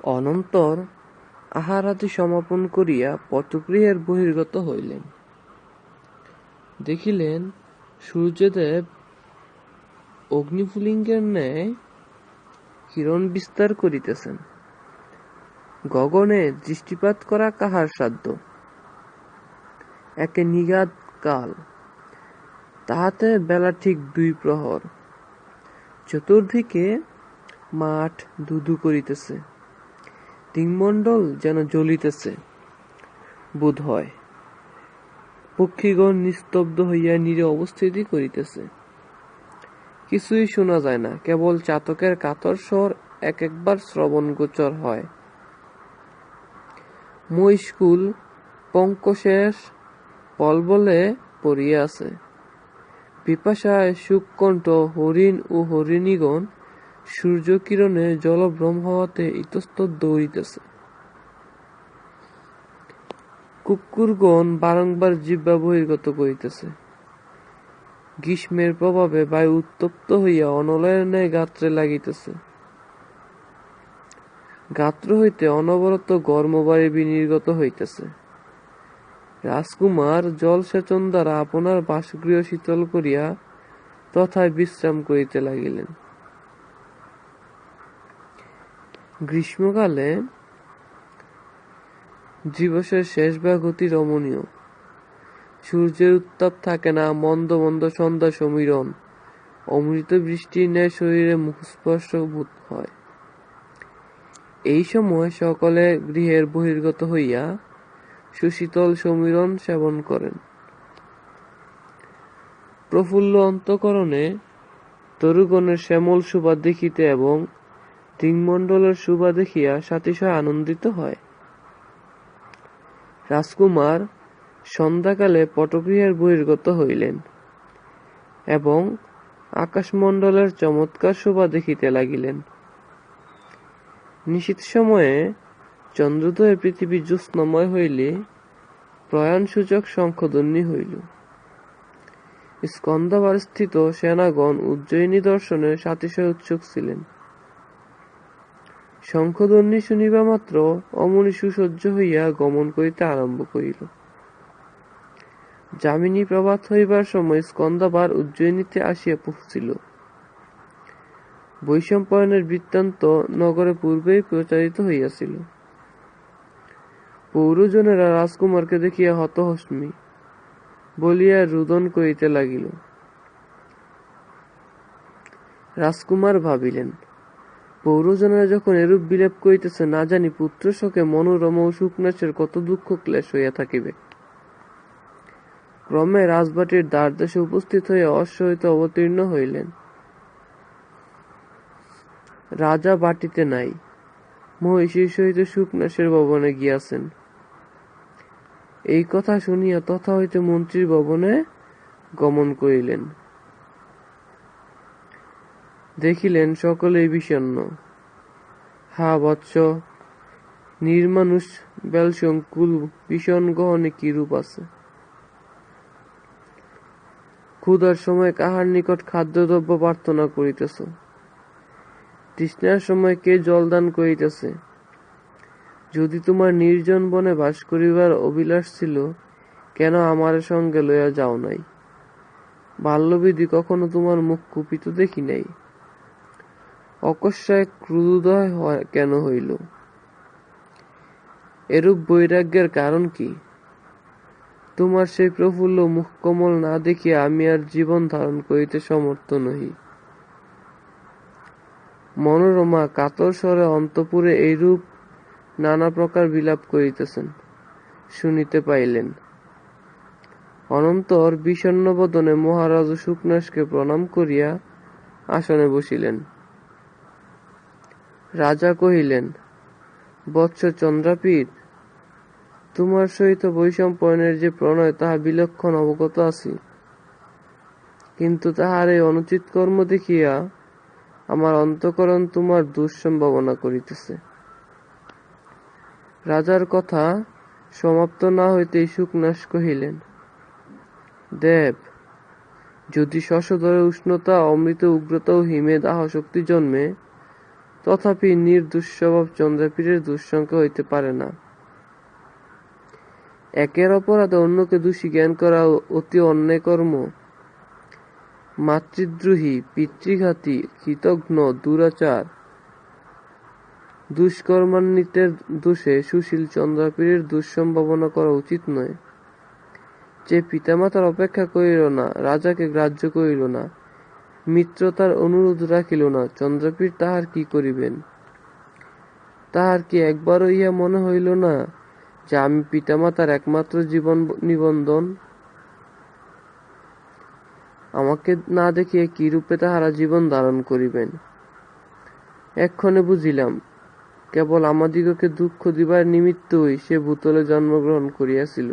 অনন্তর আহারাদি সমাপন করিয়া পটগৃহের বহির্গত হইলেন। দেখিলেন সূর্যদেব অগ্নিপুলিঙ্গের ন্যায় কিরণ বিস্তার করিতেছেন। গগনে দৃষ্টিপাত করা কাহার সাধ্য? একে নিগাদ কাল, তাহাতে বেলা ঠিক 2 প্রহর। চতুর্দিকে মাঠ ধুধু করিতেছে, দিঙ্মণ্ডল যেন জ্বলিতেছে বোধ হয়। পক্ষিগণ নিস্তব্ধ হইয়া নীরে অবস্থিতি করিতেছে। কিছুই শোনা যায় না, কেবল চাতকের কাতর স্বর এক একবার শ্রবণগোচর হয়। মহিষকুল পঙ্কশেষ পলবলে পড়িয়া আছে। পিপাসায় শুককণ্ঠ হরিণ ও হরিণীগণ সূর্যকিরণে জলভ্রম হওয়াতে ইতস্তত দৌড়িতেছে। কুক্কুরগণ বারংবার জিহ্বা বহির্গত করিতেছে। গ্রীষ্মের প্রভাবে বায়ু উত্তপ্ত হইয়া অনলের ন্যায় গাত্রে লাগিতেছে। গাত্র হইতে অনবরত গর্মবায়ু বিনির্গত হইতেছে। রাজকুমার জলসেচন দ্বারা আপনার বাসগৃহ শীতল করিয়া তথায় বিশ্রাম করিতে লাগিলেন। গ্রীষ্মকালে দিবসের শেষ ভাগ অতি রমণীয়। সূর্যের উত্তাপ থাকে না, মন্দ মন্দ সন্ধ্যা সমীরণ, অমৃত বৃষ্টির ন্যায় শরীরে মুখস্পর্শ বোধ হয়। এই সময় সকলে গৃহের বহির্গত হইয়া সুশীতল সমীরণ সেবন করেন। প্রফুল্ল অন্তঃকরণে তরুগণের শ্যামল শোভা দেখিতে এবং দিঙ্মণ্ডলের শোভা দেখিয়া সাতিশয় আনন্দিত হয়। রাজকুমার সন্ধ্যাকালে পটগৃহের বহির্গত হইলেন এবং আকাশমণ্ডলের চমৎকার শোভা দেখিতে লাগিলেন। নিশীথ সময়ে চন্দ্রোদয়ে পৃথিবী জ্যোৎস্নাময় হইলে প্রয়াণসূচক শঙ্খধ্বনি হইল। স্কন্দাবারস্থিত সেনাগণ উজ্জয়িনী দর্শনে সাতিশয় উৎসুক ছিলেন। শঙ্খধ্বনি শুনিবা মাত্র অমনি সুসজ্জ হইয়া গমন করিতে আরম্ভ করিল। যামিনী প্রভাত হইবার সময় স্কন্দাবার উজ্জয়িনীতে আসিয়া পৌঁছিল। বৈশম্পায়নের বৃত্তান্ত নগরে পূর্বেই প্রচারিত হইয়াছিল। পৌরজনেরা রাজকুমারকে দেখিয়া হতহস্মি বলিয়া রুদন করিতে লাগিল। রাজকুমার ভাবিলেন, পৌরজনেরা যখন এরূপ বিলাপ করিতেছে, না জানি পুত্র শোকে মনোরমা ও শুকনাশের কত দুঃখ ক্লেশ হইয়া থাকিবে। ক্রমে রাজবাটির দ্বারদেশে উপস্থিত হইয়া অশ্ব হইতে অবতীর্ণ হইলেন। রাজা বাটিতে নাই, মহিষীর সহিত শুকনাশের ভবনে গিয়াছেন। এই কথা শুনিয়া তথা হইতে মন্ত্রীর ভবনে গমন করিলেন। দেখিলেন সকলেই বিষণ্ণ। হা বৎস, নির্মানুষ বেলসংকুল ভীষণ গহনে কিরূপ আছে। ক্ষুধার সময় কাহার নিকট খাদ্যদ্রব্য প্রার্থনা করিতেছ? তৃষ্ণার সময় কে জলদান করিতেছে? যদি তোমার নির্জন বনে বাস করিবার অভিলাষ ছিল, কেন আমার সঙ্গে লইয়া যাও নাই? বাল্যবিধি কখনো তোমার মুখ কুপিত দেখি নাই। অকস্মাৎ ক্রোধোদয় কেন হইল? এরূপ বৈরাগ্যের কারণ কি? তোমার সেই প্রফুল্ল মুখকমল না দেখিয়া আমি আর জীবন ধারণ করিতে সমর্থ নহি। মনোরমা কাতর স্বরে অন্তঃপুরে এইরূপ নানা প্রকার বিলাপ করিতেছেন শুনিতে পাইলেন। অনন্তর বিষণ্ণ বদনে মহারাজ শুকনাশকে প্রণাম করিয়া আসনে বসিলেন। রাজা কহিলেন, বৎস চন্দ্রাপীঠ, তোমার সহিত বৈশম্পায়নের যে প্রণয় তাহা বিলক্ষণ অবগত আছি, কিন্তু তাহার এই অনুচিত কর্ম দেখিয়া আমার অন্তঃকরণ তোমার দুঃসম্ভাবনা করিতেছে। রাজার কথা সমাপ্ত না হইতেই শুকনাশ কহিলেন, দেব, যদি শশধরে উষ্ণতা, অমৃত উগ্রতা ও হিমে দাহশক্তি জন্মে, তথাপি নির্দোষস্বভাব চন্দ্রাপীরের দুঃসংখ্যা হইতে পারে না। একের অপরাধে অন্যকে দোষী জ্ঞান করা অতি অন্যায় কর্ম। মাতৃদ্রোহী, পিতৃঘাতী, কৃতঘ্ন, দুরাচার, দুষ্কর্মান্বিতের দোষে সুশীল চন্দ্রাপীরের দুঃসম্ভাবনা করা উচিত নয়। যে পিতামাতার অপেক্ষা করিল না, রাজাকে গ্রাহ্য করিল না, মিত্রতার অনুরোধ রাখিল না, চন্দ্রাপীর তাহার কি করিবেন? তাহার কি একবারও ইহা মনে হইল না যে আমি পিতামাতার একমাত্র জীবন নিবন্ধন? আমাকে না দেখিয়া কি রূপে তাহারা জীবন ধারণ করিবেন? এক্ষণে বুঝিলাম, কেবল আমাদিগকে দুঃখ দিবার নিমিত্তই সে ভূতলে জন্মগ্রহণ করিয়াছিল।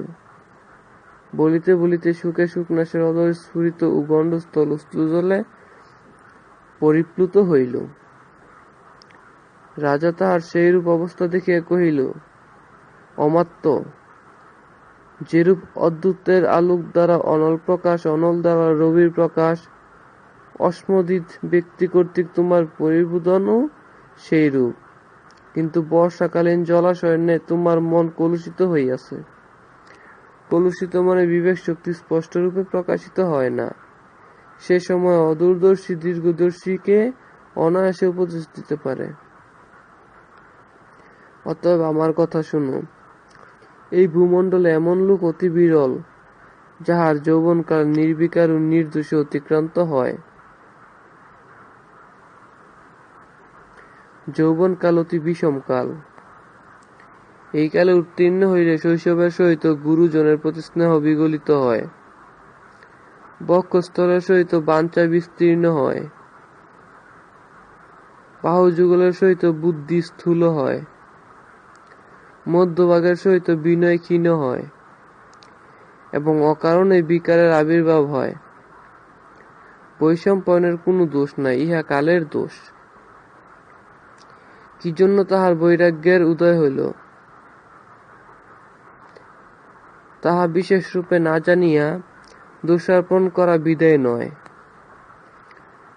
বলিতে বলিতে সুখে শুকনাশের অদর স্ফুরিত উগণ্ডস্থল অশ্রুজলে পরিপ্লুত হইল। রাজা তাহার সেইরূপ অবস্থা দেখিয়া কহিল, অমাত্য, যেরূপ অদ্যুতের আলোক দ্বারা অনল প্রকাশ, অনল দ্বারা রবির প্রকাশ, অস্মদিত ব্যক্তি কর্তৃক তোমার পরিবোধনও সেইরূপ, কিন্তু বর্ষাকালীন জলাশয়ের ন্যায় তোমার মন কলুষিত হইয়াছে। কলুষিত মনে বিবেক শক্তি স্পষ্টরূপে প্রকাশিত হয় না। সে সময় অদূরদর্শী দীর্ঘদর্শীকে অনায়াসে উপদেশ দিতে পারে। অতএব আমার কথা শুনো। এই ভূমণ্ডলে এমন লোক অতি বিরল, যাহার যৌবনকাল নির্বিকার ও নির্দোষে অতিক্রান্ত হয়। যৌবনকাল অতি বিষম কাল। এই কালে উত্তীর্ণ হইলে শৈশবের সহিত গুরুজনের প্রতি স্নেহ বিগলিত হয়, বক্ষস্থলের সহিত বাঞ্ছা বিস্তীর্ণ হয়, বাহুযুগলের সহিত বুদ্ধি স্থূল হয়, মধ্যভাগের সহিত বিনয় ক্ষীণ হয়, এবং অকারণে বিকারের আবির্ভাব হয়। বৈষম্পয়নের কোনো দোষ নাই, ইহা কালের দোষ। কি জন্য তাহার বৈরাগ্যের উদয় হইল, তাহা বিশেষ রূপে না জানিয়া দোষার্পণ করা বিদায় নয়।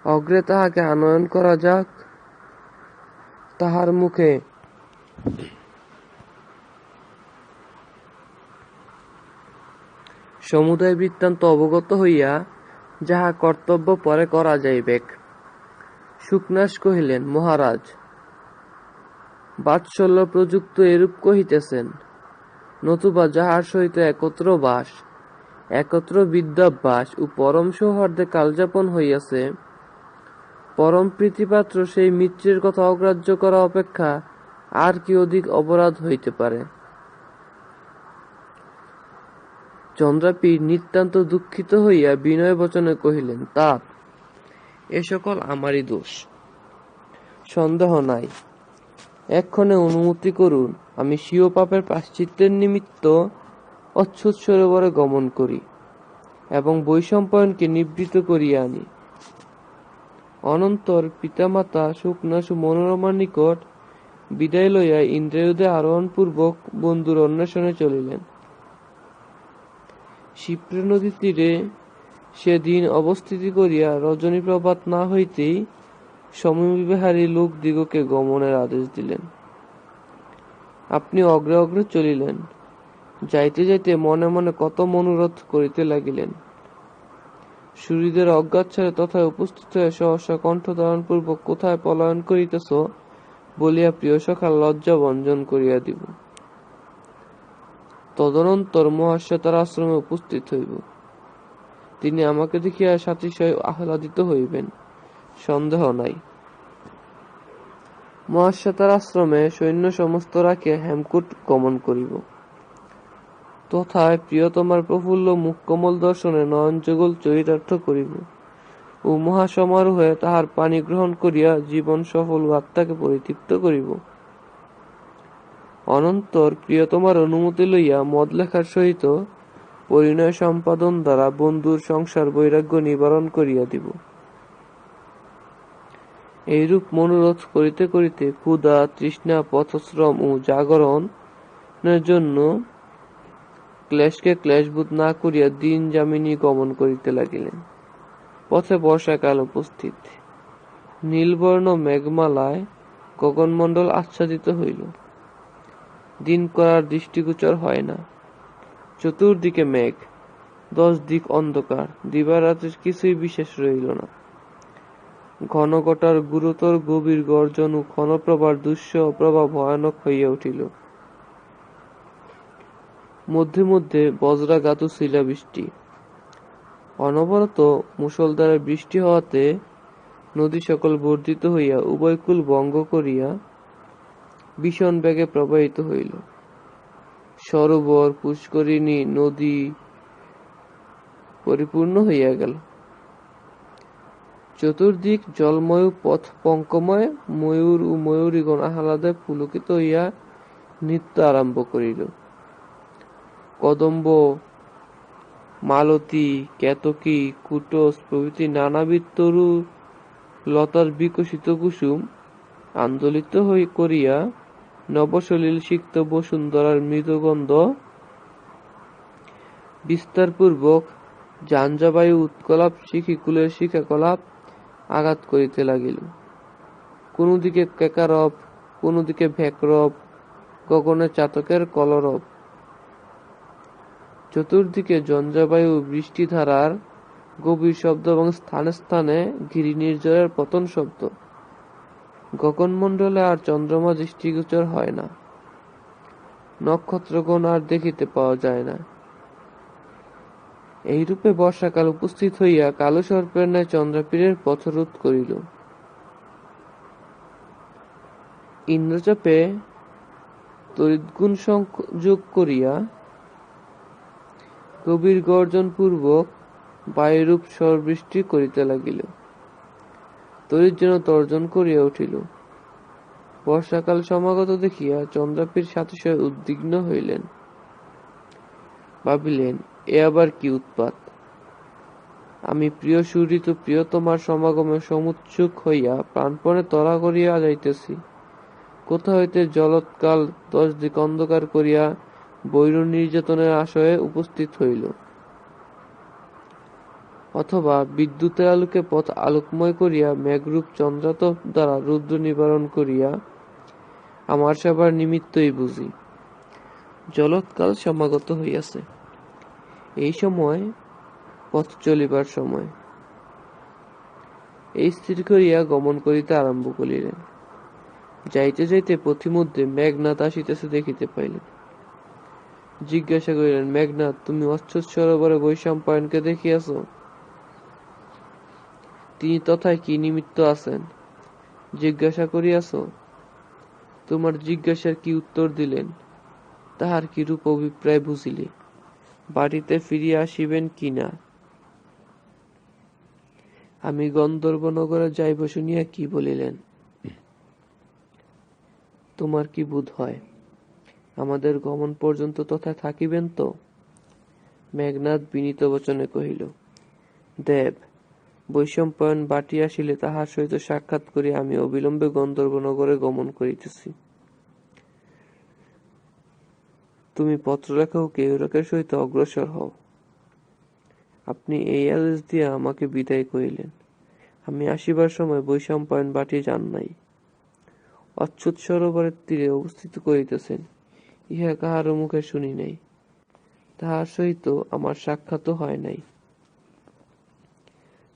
অগ্রে তাহাকে আনয়ন করা যাক, তাহার মুখে সমুদয় বৃত্তান্ত অবগত হইয়া যাহা কর্তব্য পরে করা যাইবেক। শুকনাস কহিলেন, মহারাজ, বাৎসল্য প্রযুক্ত এরূপ কহিতেছেন, নতুবা যাহার সহিত একত্র বাস, একত্র বিদ্যাভ্যাস ও পরম সৌহার্দ্যে কালযাপন হইয়াছে, পরম প্রীতিপাত্র সেই মিত্রের কথা অগ্রাহ্য করা অপেক্ষা আর কি অধিক অপরাধ হইতে পারে? চন্দ্রাপীর নিতান্ত দুঃখিত হইয়া বিনয় বচনে কহিলেন, তাপ, এ সকল আমারই দোষ, সন্দেহ নাই। এক্ষণে অনুমতি করুন, আমি স্বীয় পাপের প্রায়শ্চিত্তের নিমিত্ত অচ্ছুত সরোবরে গমন করি এবং বৈষম্পয়নকে নিবৃত্ত করিয়া আনি। অনন্তর পিতামাতা শুকনাসু মনোরমার নিকট বিদায় লইয়া ইন্দ্রিয়োদয়ে আরোহণপূর্বক বন্ধুর অন্বেষণে চলিলেন। শিপ্রা নদীর তীরে সেদিন অবস্থিতি করিয়া রজনীপ্রভাত না হইতেই সমবিহারী লোকদিগকে গমনের আদেশ দিলেন। আপনি অগ্রে অগ্রে চলিলেন, যাইতে যাইতে মনে মনে কত মনোরথ করিতে লাগিলেন। শূরীদের অজ্ঞাতসারে তথায় উপস্থিত হইয়া সহসা কণ্ঠধারণপূর্বক কোথায় পলায়ন করিতেছ বলিয়া প্রিয় সখার লজ্জা ভঞ্জন করিয়া দিব। তদনন্তর মহাশ্বেতার আশ্রমে উপস্থিত হইব। তিনি আমাকে দেখিয়া সাতিশয় আহ্লাদিত হইবেন, সন্দেহ নাই। মহাশ্বেতার আশ্রমে সৈন্য সমস্ত রাখিয়া হেমকূট গমন করিব। তথায় প্রিয়তমার প্রফুল্ল মুখকমল দর্শনে নয়নযুগল চরিতার্থ করিব ও মহাসমারোহে তাহার পানি গ্রহণ করিয়া জীবন সফল আত্মাকে পরিতৃপ্ত করিব। অনন্তর প্রিয়তমার অনুমতি লইয়া মদ লেখার সহিত পরিণয় সম্পাদন দ্বারা বন্ধুর সংসার বৈরাগ্য নিবারণ করিয়া দিব। এইরূপ মনোরথ করিতে করিতে ক্ষুধা, তৃষ্ণা, পথশ্রম ও জাগরণের জন্য ক্লেশকে ক্লেশবোধ না করিয়া দিন যামিনী গমন করিতে লাগিলেন। পথে বর্ষাকাল উপস্থিত। নীলবর্ণ মেঘমালায় গগনমণ্ডল আচ্ছাদিত হইল। দিন করার দৃষ্টিগোচর হয় না। চতুর্দিকে মেঘ, 10 দিক অন্ধকার, দিবারাত্রির কিছুই বিশেষ রইল না। ঘনঘটার গুরুতর গভীর গর্জন ও ক্ষণপ্রভার দুঃসহ প্রভা ভয়ানক হইয়া উঠিল। মধ্যে মধ্যে বজ্রাঘাত ও শিলাবৃষ্টি। অনবরত মুষলধারে বৃষ্টি হওয়াতে নদী সকল বর্ধিত হইয়া উভয় কূল ভঙ্গ করিয়া ভীষণ বেগে প্রবাহিত হইল। সরোবর, পুষ্করিণী, নদী পরিপূর্ণ হইয়া গেল। চতুর্দিক জলময়, পথ পঙ্কময়, ময়ূর ও ময়ূরীগণ আহ্লাদে পুলকিত হইয়া নৃত্য আরম্ভ করিল। কদম্ব, মালতী, কেতকী, কুটস প্রভৃতি নানাবিধ তরু লতার বিকশিত কুসুম আন্দোলিত করিয়া নবসলিল সিক্ত বসুন্ধরার মৃদুগন্ধ বিস্তারপূর্বক যাঞ্জাবায়ু উৎকলাপ শিখিকুলের শিখাকলাপ আঘাত করিতে লাগিল। কোনো দিকে কেকারব, কোনো দিকে ভেকরব, গগনে চাতকের কলরব। চতুর্দিকে ঝঞ্ঝাবায়ু, বৃষ্টিধারার গভীর শব্দ এবং স্থানে স্থানে গিরিনির্ঝরের পতন শব্দ। গগনমণ্ডলে আর চন্দ্রমা দৃষ্টিগোচর হয় না। নক্ষত্রগণ আর দেখিতে পাওয়া যায় না। এইরূপে বর্ষাকাল উপস্থিত হইয়া কালো সর্পের ন্যায় চন্দ্রাপীরের পথরোধ করিল। ইন্দ্রচাপে তড়িৎগুণ সংযোগ করিয়া গভীর গর্জন পূর্বক বায়ুরূপ ঝড়বৃষ্টি করিতে লাগিল। তড়িৎ যেন তর্জন করিয়া উঠিল। বর্ষাকাল সমাগত দেখিয়া চন্দ্রাপীর সাতিশয় উদ্বিগ্ন হইলেন। ভাবিলেন, এ আবার কি উৎপাত! আমি প্রিয় সুহৃদ ও প্রিয়তমার সমাগমে সমুৎসুক হইয়া প্রাণপণে তড়া করিয়া যাইতেছি। কোথা হইতে জলৎকাল 10 দিক অন্ধকার করিয়া বৈর নির্যাতনের আশয়ে উপস্থিত হইল, অথবা বিদ্যুতের আলোকে পথ আলোকময় করিয়া মেঘরূপ চন্দ্রাতপ দ্বারা রৌদ্র নিবারণ করিয়া আমার সেবার নিমিত্তই বুঝি জলৎকাল সমাগত হইয়াছে। এই সময় পথ চলিবার সময়। এই স্থির করিয়া গমন করিতে আরম্ভ করিলেন। যাইতে যাইতে পথিমধ্যে মেঘনাদ আসিতেছে দেখিতে পাইলেন। জিজ্ঞাসা করিলেন, মেঘনাদ, তুমি অচ্ছুত সরোবরে বৈশম্পায়নকে দেখিয়াছ? তিনি তথায় কি নিমিত্ত আছেন জিজ্ঞাসা করিয়াছ? তোমার জিজ্ঞাসার কি উত্তর দিলেন? তাহার কি রূপ অভিপ্রায় বুঝিলে? বাড়িতে ফিরিয়া আসিবেন কি না? আমি গন্ধর্বনগরে যাইব শুনিয়া কি বলিলেন? তোমার কি বোধ হয় আমাদের গমন পর্যন্ত তথায় থাকিবেন তো? মেঘনাদ বিনীত বচনে কহিল, দেব, বৈশম্পায়ন বাটি আসিলে তাহার সহিত সাক্ষাৎ করিয়া আমি অবিলম্বে গন্ধর্বনগরে গমন করিতেছি। তুমি পত্রলেখা ও কেয়ুরকের সহিত অগ্রসর হও। আপনি এই আদেশ দিয়া আমাকে বিদায় করিলেন। আমি আসিবার সময় বৈশম্পায়ন বাটি যান নাই, অচ্ছুত সরোবরের তীরে অবস্থিত করিতেছেন, ইহা কাহারও মুখে শুনি নাই। তাহার সহিত আমার সাক্ষাৎও হয় নাই।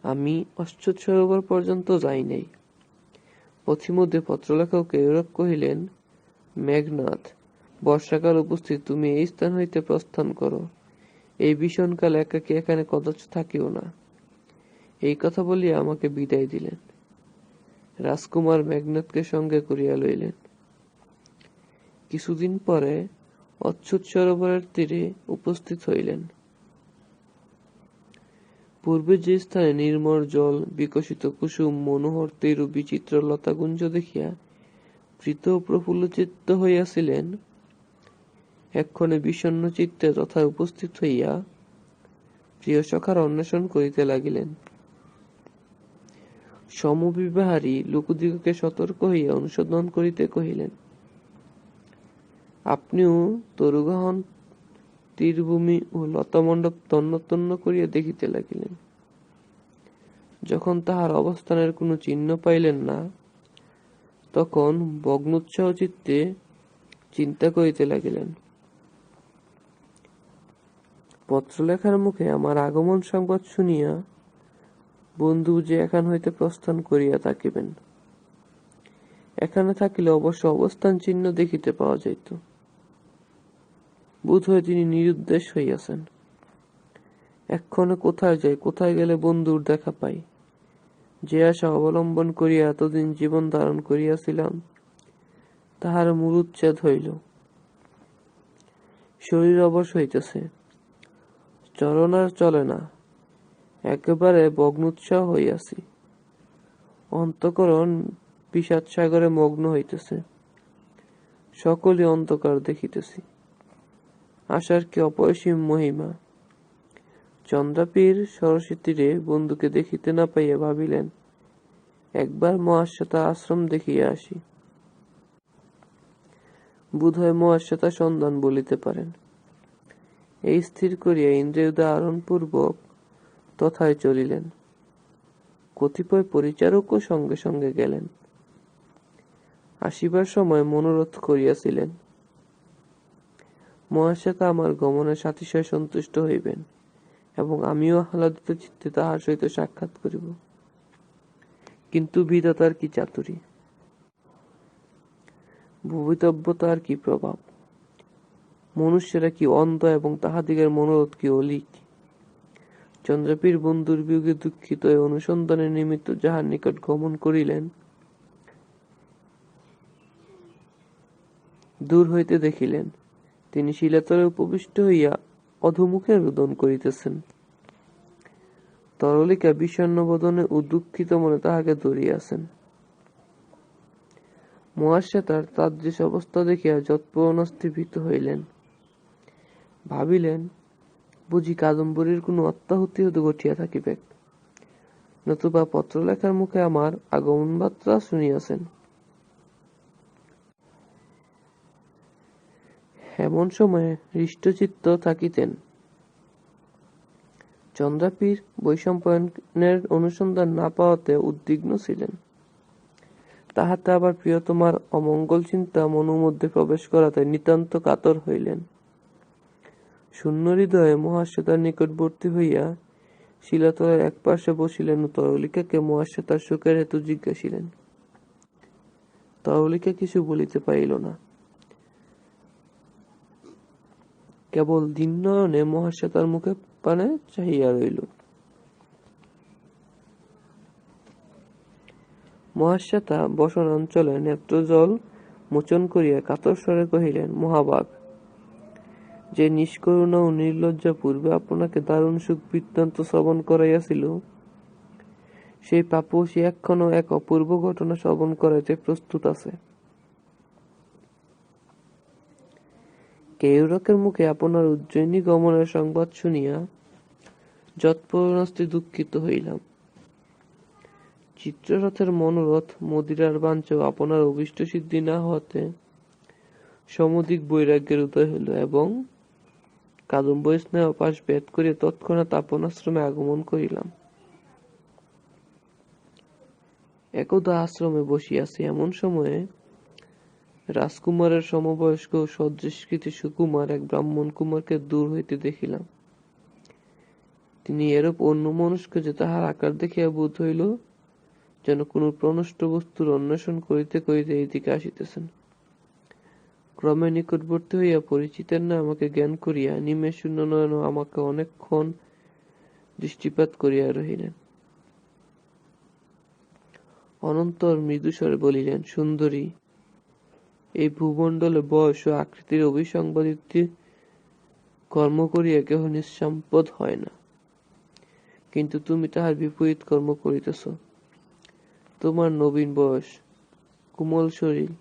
আমি অচ্ছুত সরোবর পর্যন্ত যাই নাই। পথিমধ্যে পত্রলেখক কেয়ুরক কহিলেন, মেঘনাদ, বর্ষাকাল উপস্থিত, তুমি এই স্থান হইতে প্রস্থান করো। এই ভীষণকাল একাকী এখানে কদাচ থাকিও না। এই কথা বলিয়া আমাকে বিদায় দিলেন। রাজকুমার মেঘনাদকে সঙ্গে করিয়া লইলেন। কিছুদিন পরে অচ্ছুত সরোবরের তীরে উপস্থিত হইলেন। পূর্বে যে স্থানে নির্মল জল, বিকশিত কুসুম, মনোহর তীর ও বিচিত্র লতাগুঞ্জ দেখিয়া প্রীত ও প্রফুল্লচিত্ত হইয়াছিলেন, এক্ষণে বিষণ্ণ চিত্তে তথায় উপস্থিত হইয়া প্রিয় সখার অন্বেষণ করিতে লাগিলেন। সমবিবাহারী লোকদিগকে সতর্ক হইয়া অনুসন্ধান করিতে কহিলেন। আপনিও তরুগহন তীরভূমি ও লতামণ্ডপ তন্ন তন্ন করিয়া দেখিতে লাগিলেন। যখন তাহার অবস্থানের কোনো চিহ্ন পাইলেন না, তখন ভগ্নোৎসাহ চিত্তে চিন্তা করিতে লাগিলেন, পত্রলেখার মুখে আমার আগমন সংবাদ শুনিয়া বন্ধু যে এখান হইতে প্রস্থান করিয়া থাকিবেন। এখানে থাকিলে অবশ্য অবস্থান চিহ্ন দেখিতে পাওয়া যাইত। বোধ হয় তিনি নিরুদ্দেশ হইয়াছেন। এক্ষণে কোথায় যাই, কোথায় গেলে বন্ধুর দেখা পাই, যে আশা অবলম্বন করিয়া এতদিন জীবন ধারণ করিয়াছিলাম তাহার মূলচ্ছেদ হইল। শরীর অবশ হইতেছে, চরণ আর চলে না, একেবারে ভগ্নোৎসাহ হইয়াছি। অন্তঃকরণ বিষাদ সাগরে মগ্ন হইতেছে, সকলই অন্ধকার দেখিতেছি। আশার কি অপরিসীম মহিমা। চন্দ্রাপীর সরস্বতীরে বন্ধুকে দেখিতে না পাইয়া ভাবিলেন, একবার মহাশ্বেতা আশ্রম দেখিয়া আসি, বোধহয় মহাশ্বেতা সন্ধান বলিতে পারেন। এই স্থির করিয়া ইন্দ্রিয়োদয় পূর্বক তথায় চলিলেন। কতিপয় পরিচারকও সঙ্গে সঙ্গে গেলেন। আসিবার সময় মনোরথ করিয়াছিলেন, মহাশ্বেতা আমার গমনের সাতিশয় সন্তুষ্ট হইবেন এবং আমিও আহ্লাদিত চিত্তে তাহার সহিত সাক্ষাৎ করিব। কিন্তু বিধাতার কি চাতুরী, ভবিতব্যতার কি প্রভাব! মনুষ্যেরা কি অন্ধ এবং তাহাদিগের মনোরথ কি অলীক! চন্দ্রাপীর বন্ধুর বিয়োগে দুঃখিত হয়ে অনুসন্ধানের নিমিত্ত যাহার নিকট গমন করিলেন, দূর হইতে দেখিলেন তিনি শিলাতলে উপবিষ্ট হইয়া অধোমুখে রোদন করিতেছেন। তরলিকা বিষণ্ণ বদনে ও দুঃখিত মনে তাহাকে ধরিয়াছেন। মহাশ্বেতার তাদৃশ অবস্থা দেখিয়া যৎপরোনাস্তি ভীত হইলেন। ভাবিলেন, বুঝি কাদম্বরীর কোনো অত্যাহুতি ঘটিয়া থাকিবে, নতুবা পত্রলেখার মুখে আমার আগমন বার্তা শুনিয়াছেন। এমন সময়ে হৃষ্টচিত্ত থাকিতেন। চন্দ্রাপীর বৈশম্পায়নের অনুসন্ধান না পাওয়াতে উদ্বিগ্ন ছিলেন। তাহাতে আবার প্রিয়তমার অমঙ্গল চিন্তা মনের মধ্যে প্রবেশ করাতে নিতান্ত কাতর হইলেন। শূন্য হৃদয়ে মহাশ্বেতার নিকটবর্তী হইয়া শিলাতলের এক পার্শ্বে বসিলেন ও তরলিকাকে মহাশ্বেতার সুখের হেতু জিজ্ঞাসিলেন। তরলিকা কিছু বলিতে পারিল না, কেবল দীননয়নে মহাশ্বেতার মুখে পানে চাহিয়া রহিল। মহাশ্বেতা বসনাঞ্চলে নেত্রজল মোচন করিয়া কাতর স্বরে কহিলেন, মহাভাগ, যে নিষ্করুণা ও নির্লজ্জা পূর্বে আপনাকে দারুণ সুখ বৃত্তান্ত শ্রবণ করাইয়াছিল, সেই পাপসী এক্ষণও এক অপূর্ব ঘটনা শ্রবণ করাইতে প্রস্তুত আছে। কেয়ুরকের মুখে আপনার উজ্জয়িনী গমনের সংবাদ শুনিয়া যৎপরোনাস্তি দুঃখিত হইলাম। চিত্ররথের মনোরথ মদিরার বাঞ্ছাও আপনার অভীষ্ট সিদ্ধি না হওয়াতে সমধিক বৈরাগ্যের উদয় হইল এবং কাদম্বরী স্নেহ পাশ ভেদ করিয়া তৎক্ষণাৎ আপনাশ্রমে আগমন করিলাম। একদা আশ্রমে বসিয়াছি, এমন সময়ে রাজকুমারের সমবয়স্ক ও সদৃশকৃতি সুকুমার এক ব্রাহ্মণ কুমারকে দূর হইতে দেখিলাম। তিনি এরূপ অন্যমনস্ক যে তাহার আকার দেখিয়া বোধ হইল যেন কোন প্রনষ্ট বস্তুর অন্বেষণ করিতে করিতে এইদিকে আসিতেছেন। ক্রমে নিকটবর্তী হইয়া পরিচিতের ন্যায় আমাকে জ্ঞান করিয়া নিমেষ শূন্য নয়ন আমাকে অনেকক্ষণ দৃষ্টিপাত করিয়া রহিলেন। অনন্তর মৃদুস্বরে বলিলেন, সুন্দরী, এই ভূমণ্ডলে বয়স ও আকৃতির অভিসংবাদিত কর্ম করিয়া কেহ নিঃসম্পদ হয় না, কিন্তু তুমি তাহার বিপরীত কর্ম করিতেছ। তোমার নবীন বয়স, কোমল শরীর,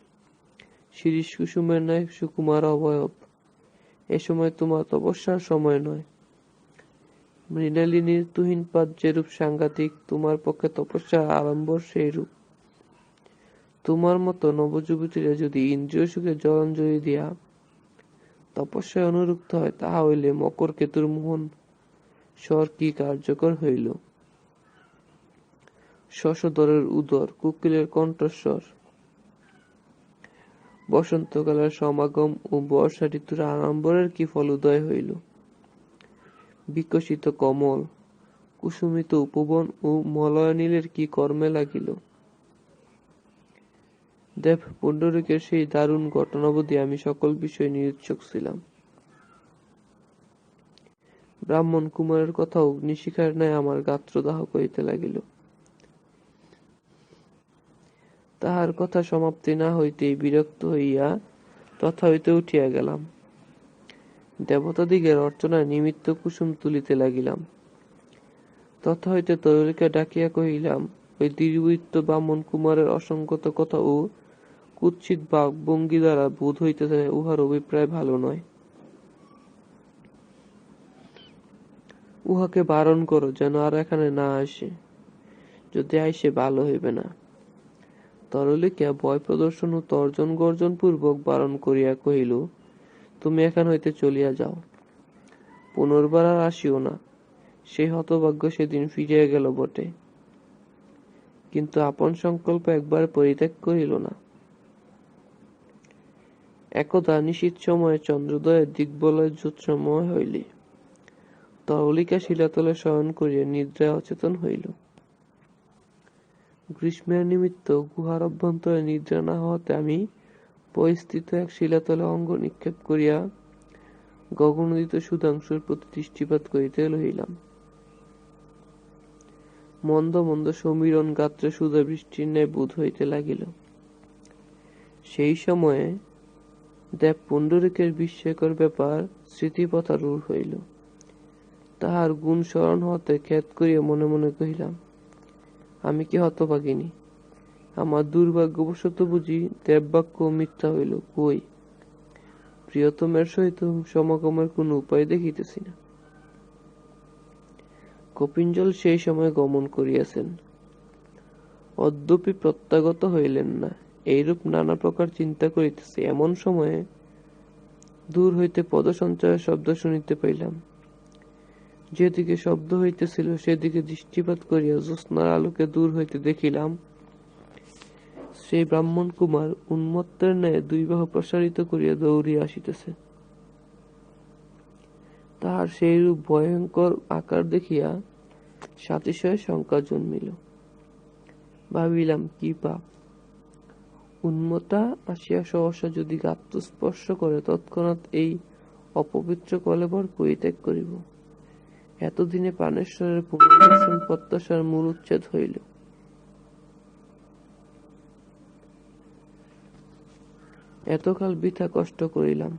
শিরীষ কুসুমের ন্যায় সুকুমার অবয়ব, এ সময় তোমার তপস্যার সময় নয়। মৃণালিনীর তুহিনপাত যেরূপ সাংঘাতিক, তোমার পক্ষে তপস্যার আড়ম্বর সেইরূপ। তোমার মতো নবযুবতীরা যদি ইন্দ্রিয় সুখে জলাঞ্জলি দিয়া তপস্যায় অনুরক্ত হয়, তাহা হইলে মকর কেতুর মোহন স্বর কি কার্যকর হইল। শশধরের উদর, কোকিলের কণ্ঠস্বর, বসন্তকালের সমাগম ও বর্ষা ঋতুর আড়ম্বরের কি ফলোদয় হইল। বিকশিত কমল, কুসুমিত উপবন ও মলয় নীলের কি কর্মে লাগিল। দেব পুণ্ডরীকের সেই দারুণ ঘটনাবধি আমি সকল বিষয়ে নিরুৎসুক ছিলাম। ব্রাহ্মণ কুমারের কথা অগ্নিশিখার ন্যায় আমার গাত্রদাহ করিতে লাগিল। তাহার কথা সমাপ্তি না হইতেই বিরক্ত হইয়া তথা হইতে উঠিয়া গেলাম। দেবতাদিগের অর্চনায় নিমিত্ত কুসুম তুলিতে লাগিলাম। তথা হইতে তরুলীকে ডাকিয়া কহিলাম, ওই দুর্বৃত্ত ব্রাহ্মণ কুমারের অসংগত কথা ও কুৎসিত বাকভঙ্গি দ্বারা বোধ হইতেছে উহার অভিপ্রায় ভালো নয়। উহাকে বারণ করো যেন আর এখানে না আসে, যদি আইসে ভালো হইবে না। তরলিকা ভয় প্রদর্শন ও তর্জন গর্জন পূর্বক বারণ করিয়া কহিল, তুমি এখান হইতে চলিয়া যাও, পুনর্বার আর আসিও না। সেই হতভাগ্য সেদিন ফিরিয়া গেল বটে, কিন্তু আপন সংকল্প একবার পরিত্যাগ করিল না। একদা নিশীথ সময়ে চন্দ্রোদয়ের দিগ্বলয় জ্যোৎস্নাময় হইলে তরলিকা শিলাতলে শয়ন করিয়া নিদ্রায় অচেতন হইল। গ্রীষ্মের নিমিত্ত গুহার অভ্যন্তরে নিদ্রা না হওয়াতে আমি পরিস্থিত এক শিলাতলে অঙ্গ নিক্ষেপ করিয়া গগনোদিত সুধাংশুর প্রতি দৃষ্টিপাত করিতে লইলাম। মন্দ মন্দ সমীরণ গাত্রে সুধা বৃষ্টির ন্যায় বোধ হইতে লাগিল। সেই সময়ে দেব পুণ্ডরীকের বিস্ময়কর ব্যাপার স্মৃতিপথারূঢ় হইল। তাহার গুণ স্মরণ হতে খ্যাত করিয়া মনে মনে কহিলাম, আমি কি হতভাগিনী? আমার দুর্ভাগ্যবশত বুঝি দেববাক্য মিথ্যা হইল। কই, প্রিয়তমের সহিত সমাগমের কোন উপায় দেখিতেছি না। কপিঞ্জল সেই সময় গমন করিয়াছেন, অদ্যপি প্রত্যাগত হইলেন না। এইরূপ নানা প্রকার চিন্তা করিতেছি, এমন সময়ে দূর হইতে পদসঞ্চারের শব্দ শুনিতে পাইলাম। যেদিকে শব্দ হইতেছিল সেদিকে দৃষ্টিপাত করিয়া জ্যোৎস্নার আলোকে দূর হইতে দেখিলাম, সেই ব্রাহ্মণ কুমার উন্মত্তের ন্যায় দুই বাহু প্রসারিত করিয়া দৌড়িয়া আসিতেছে। তাহার সেইরূপ ভয়ঙ্কর আকার দেখিয়া সাতিশয় শঙ্কা জন্মিল। ভাবিলাম, কি পাপ! উন্মত্তা আসিয়া সহসা যদি গাত্র স্পর্শ করে তৎক্ষণাৎ এই অপবিত্র কলেবর পরিত্যাগ করিব। এতদিনে প্রাণেশ্বরের পুনর্দর্শন প্রত্যাশার মূল উচ্ছেদ হইল। এতকাল বৃথা কষ্ট করিলাম।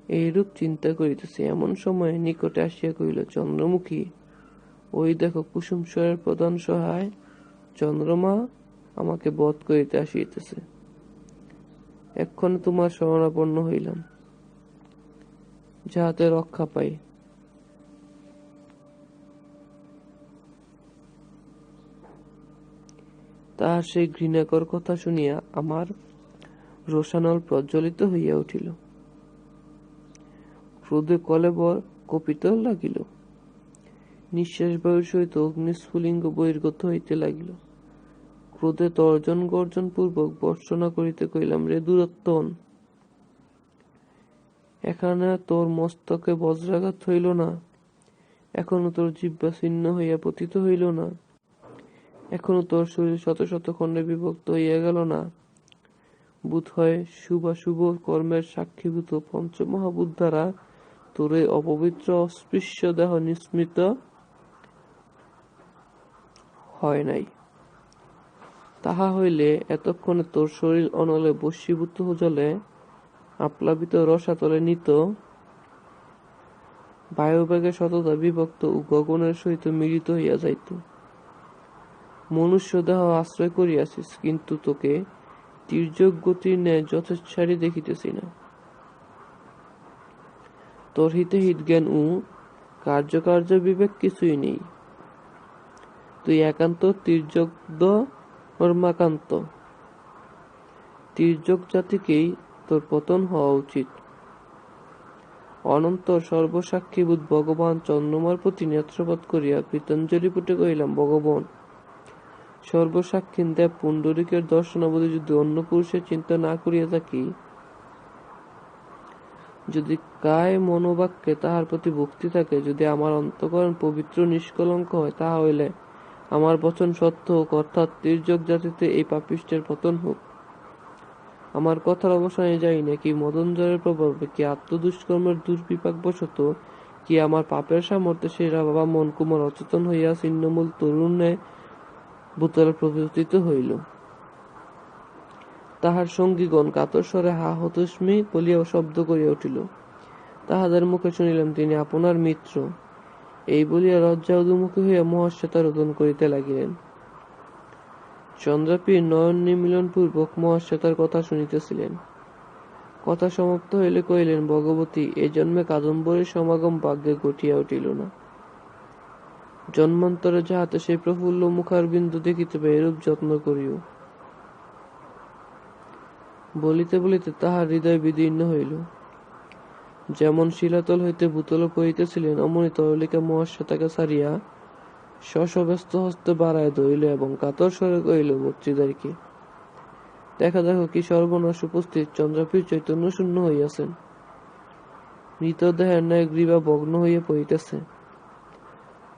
এইরূপ চিন্তা করিতেছি, এমন সময় নিকটে আসিয়া কহিল, চন্দ্রমুখী, ওই দেখো কুসুমস্বরের প্রধান সহায় চন্দ্রমা আমাকে বধ করিতে আসিতেছে। এক্ষণে তোমার শরণাপন্ন হইলাম, যাহাতে রক্ষা পাই। তাহার সেই ঘৃণাকর কথা শুনিয়া আমার রোষানল প্রজ্বলিত হইয়া উঠিল। ক্রোধে কলেবর কঁপিতে লাগিল। নিঃশ্বাস বায়ুর সহিত অগ্নিস্ফুলিঙ্গ বহির্গত হইতে লাগিল। ক্রোধে তর্জন গর্জন পূর্বক ভর্ৎসনা করিতে কহিলাম, রে দুরত্তন, এখানে তোর মস্তকে বজ্রাঘাত হইল না? এখনো তোর জিহ্বা ছিন্ন হইয়া পতিত হইল না? এখনো তোর শরীর শত শত খণ্ডে বিভক্ত হইয়া গেল না? বোধ হয় শুভাশুভ কর্মের সাক্ষীভূত পঞ্চমহাভূত দ্বারা তোর এই অপবিত্র অস্পৃশ্য দেহ নিস্মৃত হয় নাই। তাহা হইলে এতক্ষণে তোর শরীর অনলে বশীভূত জলে আপ্লাবিত রসাতলে নিত, বায়ুবেগে শততা বিভক্ত ও গগনের সহিত মিলিত হইয়া যাইত। মনুষ্য দেহ আশ্রয় করিয়াছিস, কিন্তু তোকে তির্যক গতির ন্যায় যথেচ্ছারি দেখিতেছি না। তোর হিতে হিত জ্ঞান ও কার্যকার্য বিবেক কিছুই নেই। তুই একান্ত তির্যক ধর্মাকান্ত। তির্যক জাতিকেই তোর পতন হওয়া উচিত। অনন্তর সর্বসাক্ষীভূত ভগবান চন্দ্রমার প্রতি নেত্রপাত করিয়া কৃতাঞ্জলি পুটে কহিলাম, ভগবান, সর্বসাক্ষীন দেব পুণ্ডরীকের দর্শনাবধি যদি অন্য পুরুষের চিন্তা না করিয়া থাকি, যদি কায় মনোবাক্যে তাহার প্রতি ভক্তি থাকে, যদি আমার অন্তঃকরণ পবিত্র নিষ্কলঙ্ক হয়, তাহা হইলে আমার বচন সত্য হোক, অর্থাৎ তির্যক জাতিতে এই পাপিষ্টের পতন হোক। আমার কথার অবসানে যাই না, কি মদনজরের প্রভাবে, কি আত্মদুষ্কর্মের দুর্বিপাকবশত, কি আমার পাপের সামর্থ্যে সেই বাবা মনকুমার অচেতন হইয়া ছিন্নমূল তরুণে ভূতলে প্রবর্তিত হইল। তাহার সঙ্গীগণ কাতর স্বরে হা হতস্মি বলিয়া শব্দ করিয়া উঠিল। তাহাদের মুখে শুনিলাম তিনি আপনার মিত্র। এই বলিয়া লজ্জা উদুমুখী হইয়া মহাশ্বেতা রোদন করিতে লাগিলেন। চন্দ্রাপীর নয়ন নিমিলন পূর্বক মহাশ্বেতার কথা শুনিতেছিলেন। কথা সমাপ্ত হইলে কহিলেন, ভগবতী, এ জন্মে কাদম্বরীর সমাগম ভাগ্যে ঘটিয়া উঠিল না। জন্মান্তরে যাহাতে সেই প্রফুল্ল মুখারবিন্দু দেখিতে পাই, এরূপ যত্ন করিও। বলিতে বলিতে তাহার হৃদয় বিদীর্ণ হইল। যেমন শিলাতল হইতে ভূতলে পড়িতেছিলেন, অমনি তরলিকা মহাশ্বেতাকে ছাড়িয়া শশব্যস্ত হস্তে বাড়াইয়া ধরিল এবং কাতর স্বরে কহিল, ভর্তৃদ্বারীকে দেখো দেখো, কি সর্বনাশ উপস্থিত। চন্দ্রাপীর চৈতন্য শূন্য হইয়াছেন। মৃতদেহের ন্যায় গ্রীবা ভগ্ন হইয়া পড়িতেছে,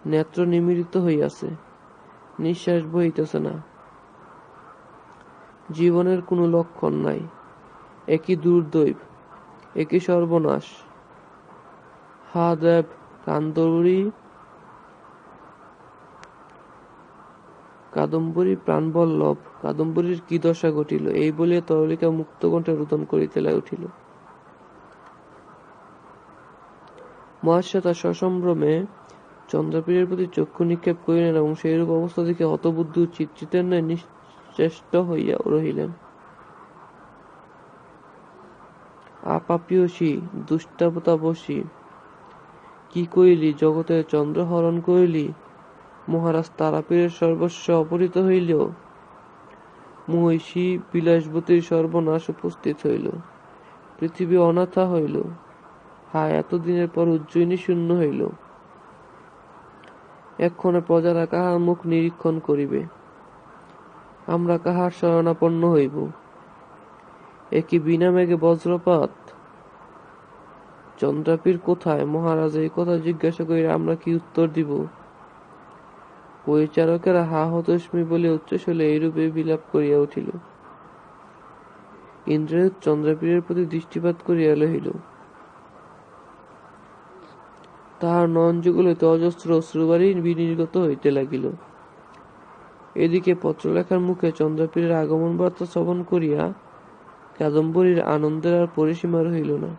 নেত্র নিমীলিত হইয়াছে, নিঃশ্বাস বহিতেছে না, জীবনের কোনো লক্ষণ নাই। একই দুর্দৈব, একই সর্বনাশ। হা দেব, কাদম্বরী প্রাণবল্লভ, কাদম্বরীর কি দশা ঘটিল। এই বলিয়া তরলিকা মুক্তকণ্ঠে রোদন করিতে উঠিল। মহাশ্বেতা সসম্ভ্রমে চন্দ্রাপীরের প্রতি চক্ষু নিক্ষেপ করিলেন এবং সেইরূপ অবস্থা দেখে হতবুদ্ধি ও চিত্রিতের ন্যায় নিশ্চেষ্ট হইয়া রহিলেন। আপাপীয়সী, দুষ্টাবতাবসী, কি করিলি? জগতের চন্দ্র হরণ করিলি। মহারাজ তারাপীরের সর্বস্ব অপহৃত হইল। মহিষী বিলাসবতীর সর্বনাশ উপস্থিত হইল। পৃথিবী অনাথা হইল। হায়, এতদিনের পর উজ্জয়িনী শূন্য হইল। এক্ষণে প্রজারা কাহার মুখ নিরীক্ষণ করিবে? আমরা কাহার শরণাপন্ন হইব? একই বিনা মেঘে বজ্রপাত। চন্দ্রাপীর কোথায়? মহারাজ এই কথা জিজ্ঞাসা করিলে আমরা কি উত্তর দিব? পরিচারকেরা হা হতস্মি বলিয়া উচ্চস্বরে এইরূপে বিলাপ করিয়া উঠিল। ইন্দ্রজিৎ চন্দ্রাপীরের প্রতি দৃষ্টিপাত করিয়া লহিল। তাহার নয়নযুগল হইতে অজস্র অশ্রুবারি বিনির্গত হইতে লাগিল। এদিকে পত্রলেখার মুখে চন্দ্রাপীরের আগমন বার্তা শ্রবণ করিয়া কাদম্বরীর আনন্দের আর পরিসীমা রহিল না।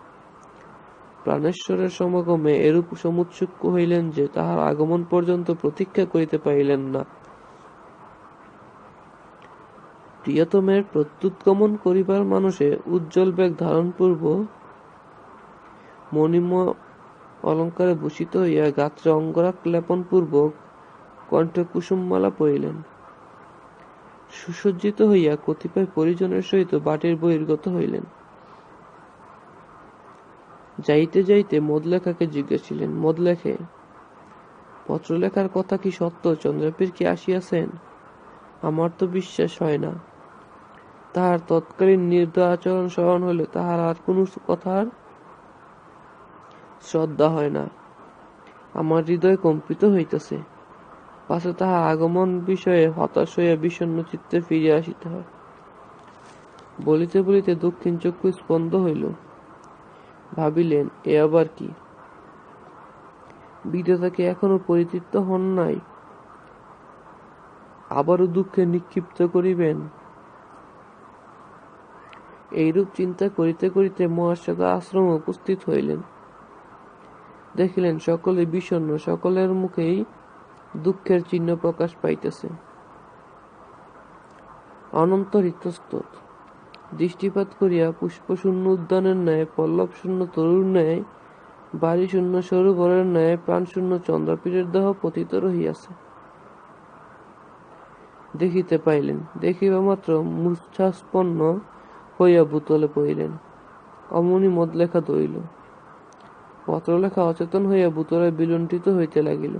প্রাণেশ্বরের সমাগমে এরূপ সমুৎসুক হইলেন যে তাহার আগমন পর্যন্ত প্রতীক্ষা করিতে পারিলেন না। প্রিয়তমের প্রত্যুৎগমন করিবার মানসে উজ্জ্বল বেগ ধারণপূর্বক মণিময় অলঙ্কারে ভূষিত হইয়া গাত্রে অঙ্গরাগ লেপনপূর্বক কণ্ঠে কুসুমমালা পরিলেন। সুসজ্জিত হইয়া কতিপয় পরিজনের সহিত বাটির বহির্গত হইলেন। যাইতে যাইতে মদলেখাকে জিজ্ঞাসিলেন, মদলেখে, পত্রলেখার কথা কি সত্য? চন্দ্রাপীর কি আসিয়াছেন? আমার তো বিশ্বাস হয় না। তাহার তৎকালীন নির্দয় আচরণ স্মরণ হইলে তাহার আর কোন কথার শ্রদ্ধা হয় না। আমার হৃদয় কম্পিত হইতেছে। পাছে তাহার আগমন বিষয়ে হতাশ হইয়া বিষণ্ণ চিত্তে ফিরিয়া আসিতে হয়। বলিতে বলিতে দক্ষিণ চক্ষু স্পন্দ হইল। ভাবিলেন, এ আবার কি? বিধাতা কি এখনো পরিতৃপ্ত হন নাই? আবারও দুঃখে নিক্ষিপ্ত করিবেন? এইরূপ চিন্তা করিতে করিতে মহাশ্বেতা আশ্রমে উপস্থিত হইলেন। দেখিলেন সকলে বিষণ্ণ, সকলের মুখেই দুঃখের চিহ্ন প্রকাশ পাইতেছে। অনন্তর ইতস্তত। দৃষ্টিপাত করিয়া পুষ্পশূন্য উদ্যানের ন্যায়, পল্লবশূন্য তরুর ন্যায়, বাড়িশূন্য সরোবরের ন্যায় প্রাণশূন্য চন্দ্রাপীরের দেহ পতিত রহিয়াছে। দেখিতে পাইলেন। দেখিবা মাত্র মূর্ছাস্পন্ন হইয়া ভূতলে পড়িলেন। অমনি মদলেখা ধরিল। পত্রলেখা অচেতন হইয়া ভূতলে বিলুণ্ঠিত হইতে লাগিল।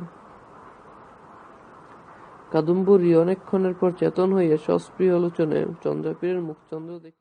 কাদম্বরী অনেকক্ষণের পর চেতন হইয়া সস্পৃহ লোচনে চন্দ্রাবতীর মুখচন্দ্র দেখিল।